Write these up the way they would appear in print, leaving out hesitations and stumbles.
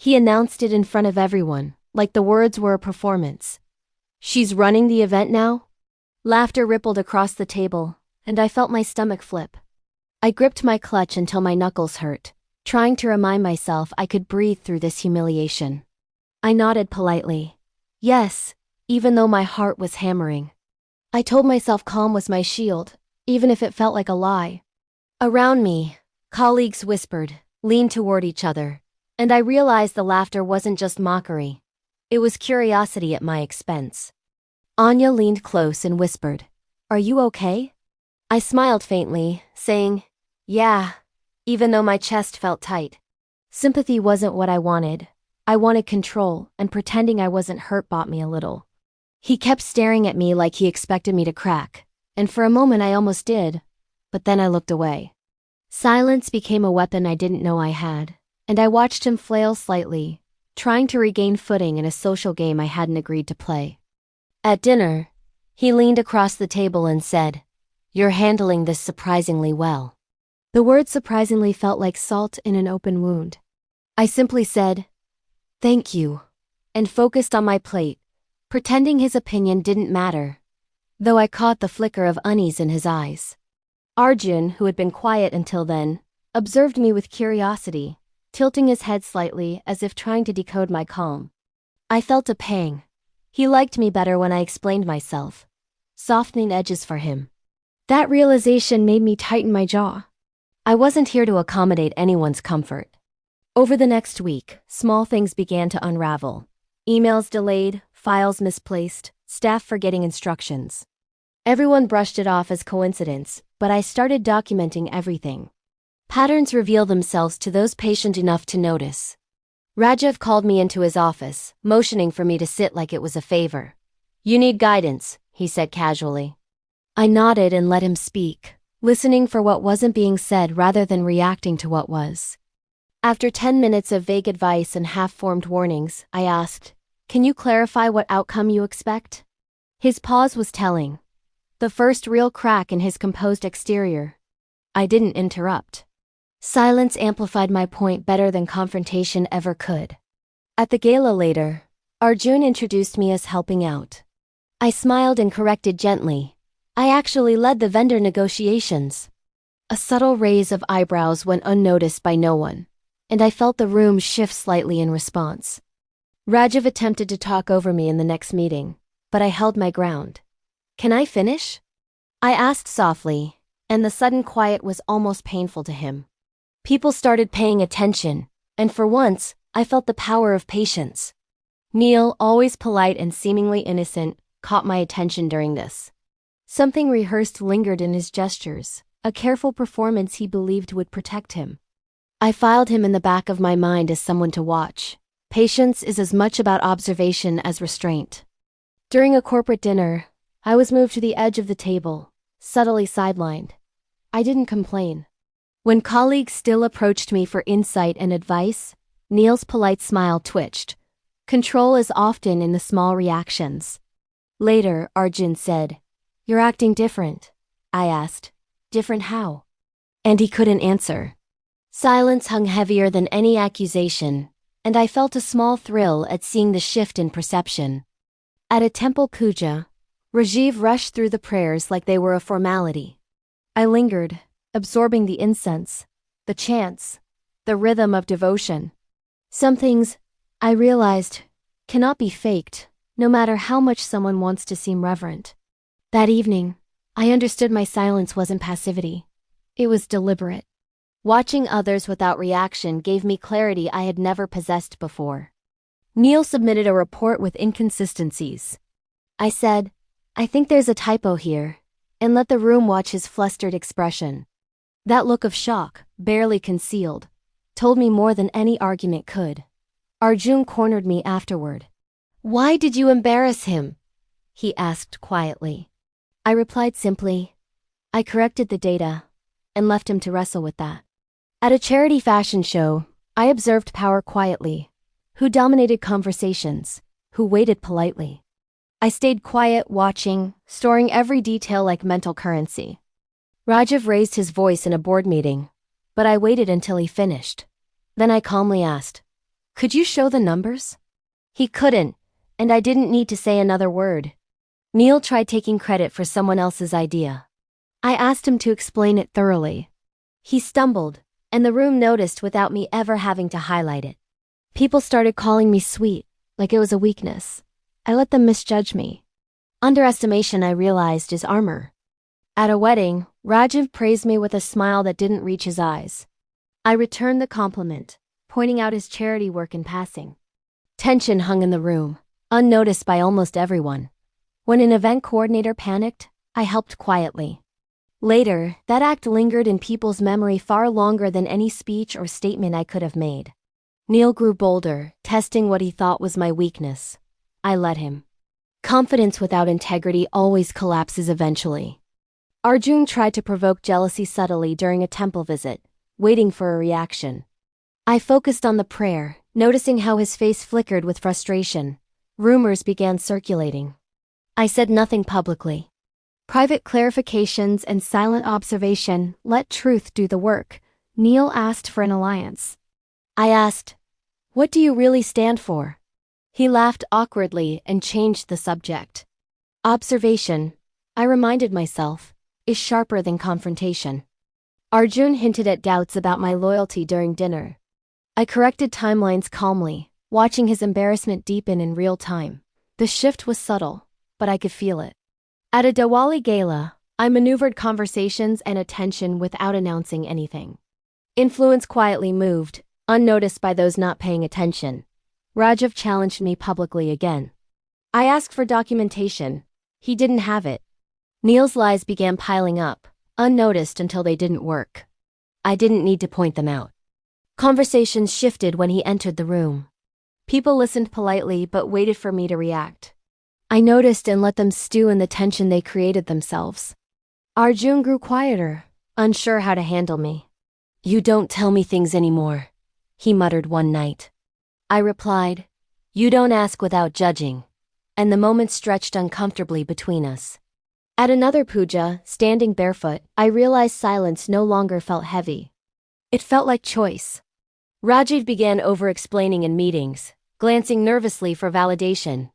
He announced it in front of everyone, like the words were a performance. "She's running the event now?" Laughter rippled across the table, and I felt my stomach flip. I gripped my clutch until my knuckles hurt, trying to remind myself I could breathe through this humiliation. I nodded politely. Yes, even though my heart was hammering. I told myself calm was my shield, even if it felt like a lie. Around me, colleagues whispered, leaned toward each other, and I realized the laughter wasn't just mockery. It was curiosity at my expense. Anya leaned close and whispered, "Are you okay?" I smiled faintly, saying, "Yeah," even though my chest felt tight. Sympathy wasn't what I wanted. I wanted control, and pretending I wasn't hurt bought me a little. He kept staring at me like he expected me to crack, and for a moment I almost did, but then I looked away. Silence became a weapon I didn't know I had, and I watched him flail slightly, trying to regain footing in a social game I hadn't agreed to play. At dinner, he leaned across the table and said, "You're handling this surprisingly well." The word surprisingly felt like salt in an open wound. I simply said, "Thank you," and focused on my plate, pretending his opinion didn't matter, though I caught the flicker of unease in his eyes. Arjun, who had been quiet until then, observed me with curiosity, tilting his head slightly as if trying to decode my calm. I felt a pang. He liked me better when I explained myself, softening edges for him. That realization made me tighten my jaw. I wasn't here to accommodate anyone's comfort. Over the next week, small things began to unravel. Emails delayed, files misplaced, staff forgetting instructions. Everyone brushed it off as coincidence, but I started documenting everything. Patterns reveal themselves to those patient enough to notice. Rajiv called me into his office, motioning for me to sit like it was a favor. "You need guidance," he said casually. I nodded and let him speak, listening for what wasn't being said rather than reacting to what was. After 10 minutes of vague advice and half-formed warnings, I asked, "Can you clarify what outcome you expect?" His pause was telling. The first real crack in his composed exterior. I didn't interrupt. Silence amplified my point better than confrontation ever could. At the gala later, Arjun introduced me as helping out. I smiled and corrected gently. I actually led the vendor negotiations. A subtle raise of eyebrows went unnoticed by no one, and I felt the room shift slightly in response. Rajiv attempted to talk over me in the next meeting, but I held my ground. "Can I finish?" I asked softly, and the sudden quiet was almost painful to him. People started paying attention, and for once, I felt the power of patience. Neil, always polite and seemingly innocent, caught my attention during this. Something rehearsed lingered in his gestures, a careful performance he believed would protect him. I filed him in the back of my mind as someone to watch. Patience is as much about observation as restraint. During a corporate dinner, I was moved to the edge of the table, subtly sidelined. I didn't complain. When colleagues still approached me for insight and advice, Neil's polite smile twitched. Control is often in the small reactions. Later, Arjun said, "You're acting different." I asked, "Different how?" And he couldn't answer. Silence hung heavier than any accusation, and I felt a small thrill at seeing the shift in perception. At a temple puja, Rajiv rushed through the prayers like they were a formality. I lingered, absorbing the incense, the chants, the rhythm of devotion. Some things, I realized, cannot be faked, no matter how much someone wants to seem reverent. That evening, I understood my silence wasn't passivity. It was deliberate. Watching others without reaction gave me clarity I had never possessed before. Neil submitted a report with inconsistencies. I said, "I think there's a typo here," and let the room watch his flustered expression. That look of shock, barely concealed, told me more than any argument could. Arjun cornered me afterward. "Why did you embarrass him?" he asked quietly. I replied simply, "I corrected the data," and left him to wrestle with that. At a charity fashion show, I observed power quietly. Who dominated conversations? Who waited politely? I stayed quiet, watching, storing every detail like mental currency. Rajiv raised his voice in a board meeting, but I waited until he finished. Then I calmly asked, Could you show the numbers? He couldn't, and I didn't need to say another word. Neil tried taking credit for someone else's idea. I asked him to explain it thoroughly. He stumbled, and the room noticed without me ever having to highlight it. People started calling me sweet, like it was a weakness. I let them misjudge me. Underestimation, I realized, is armor. At a wedding, Rajiv praised me with a smile that didn't reach his eyes. I returned the compliment, pointing out his charity work in passing. Tension hung in the room, unnoticed by almost everyone. When an event coordinator panicked, I helped quietly. Later, that act lingered in people's memory far longer than any speech or statement I could have made. Neil grew bolder, testing what he thought was my weakness. I let him. Confidence without integrity always collapses eventually. Arjun tried to provoke jealousy subtly during a temple visit, waiting for a reaction. I focused on the prayer, noticing how his face flickered with frustration. Rumors began circulating. I said nothing publicly. Private clarifications and silent observation let truth do the work. Neil asked for an alliance. I asked, "What do you really stand for?" He laughed awkwardly and changed the subject. Observation, I reminded myself, is sharper than confrontation. Arjun hinted at doubts about my loyalty during dinner. I corrected timelines calmly, watching his embarrassment deepen in real time. The shift was subtle, but I could feel it. At a Diwali gala, I maneuvered conversations and attention without announcing anything. Influence quietly moved, unnoticed by those not paying attention. Rajiv challenged me publicly again. I asked for documentation. He didn't have it. Neil's lies began piling up, unnoticed until they didn't work. I didn't need to point them out. Conversations shifted when he entered the room. People listened politely but waited for me to react. I noticed and let them stew in the tension they created themselves. Arjun grew quieter, unsure how to handle me. "You don't tell me things anymore," he muttered one night. I replied, "You don't ask without judging," and the moment stretched uncomfortably between us. At another puja, standing barefoot, I realized silence no longer felt heavy. It felt like choice. Rajiv began over-explaining in meetings, glancing nervously for validation.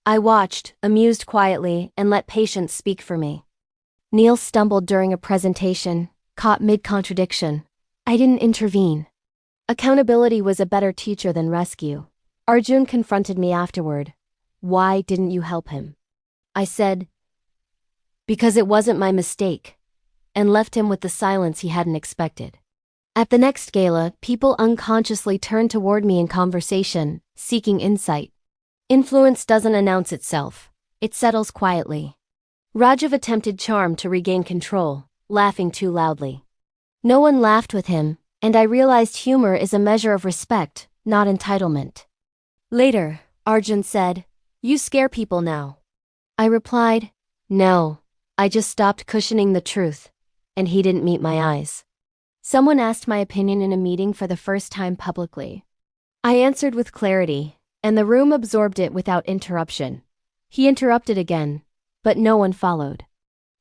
I watched, amused quietly, and let patience speak for me. Neil stumbled during a presentation, caught mid-contradiction. I didn't intervene. Accountability was a better teacher than rescue. Arjun confronted me afterward. "Why didn't you help him?" I said, "Because it wasn't my mistake," and left him with the silence he hadn't expected. At the next gala, people unconsciously turned toward me in conversation, seeking insight. Influence doesn't announce itself. It settles quietly. Rajiv attempted charm to regain control, laughing too loudly. No one laughed with him, and I realized humor is a measure of respect, not entitlement. Later, Arjun said, "You scare people now." I replied, "No, I just stopped cushioning the truth," and he didn't meet my eyes. Someone asked my opinion in a meeting for the first time publicly. I answered with clarity, and the room absorbed it without interruption. He interrupted again, but no one followed.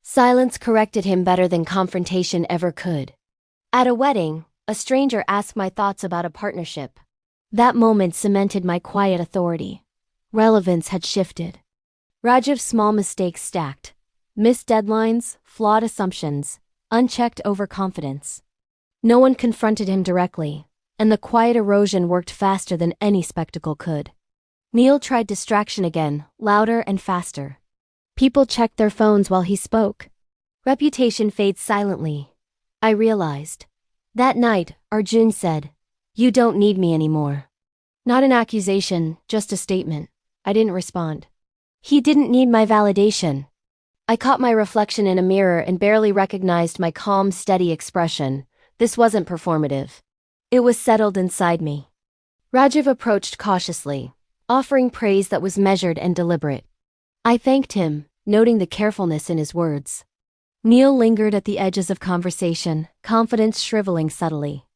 Silence corrected him better than confrontation ever could. At a wedding, a stranger asked my thoughts about a partnership. That moment cemented my quiet authority. Relevance had shifted. Rajiv's small mistakes stacked. Missed deadlines, flawed assumptions, unchecked overconfidence. No one confronted him directly, and the quiet erosion worked faster than any spectacle could. Neil tried distraction again, louder and faster. People checked their phones while he spoke. Reputation fades silently. I realized. That night, Arjun said, "You don't need me anymore." Not an accusation, just a statement. I didn't respond. He didn't need my validation. I caught my reflection in a mirror and barely recognized my calm, steady expression. This wasn't performative. It was settled inside me. Rajiv approached cautiously, offering praise that was measured and deliberate. I thanked him, noting the carefulness in his words. Neil lingered at the edges of conversation, confidence shriveling subtly.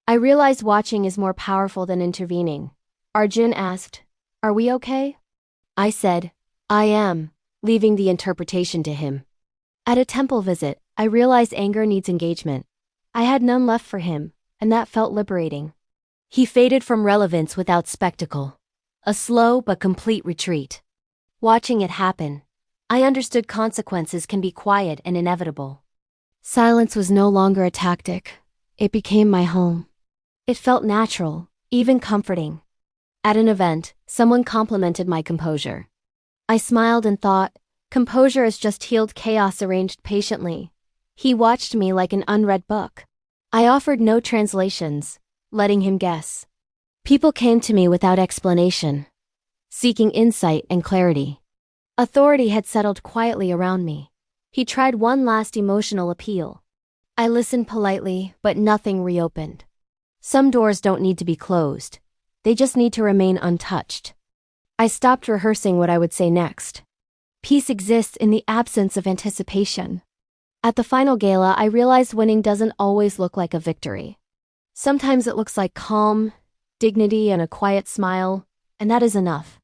I realized watching is more powerful than intervening. Arjun asked, "Are we okay?" I said, "I am," leaving the interpretation to him. At a temple visit, I realized anger needs engagement. I had none left for him, and that felt liberating. He faded from relevance without spectacle. A slow but complete retreat. Watching it happen, I understood consequences can be quiet and inevitable. Silence was no longer a tactic. It became my home. It felt natural, even comforting. At an event, someone complimented my composure. I smiled and thought, composure is just healed chaos arranged patiently. He watched me like an unread book. I offered no translations, letting him guess. People came to me without explanation, seeking insight and clarity. Authority had settled quietly around me. He tried one last emotional appeal. I listened politely, but nothing reopened. Some doors don't need to be closed. They just need to remain untouched. I stopped rehearsing what I would say next. Peace exists in the absence of anticipation. At the final gala, I realized winning doesn't always look like a victory. Sometimes it looks like calm, dignity, and a quiet smile, and that is enough.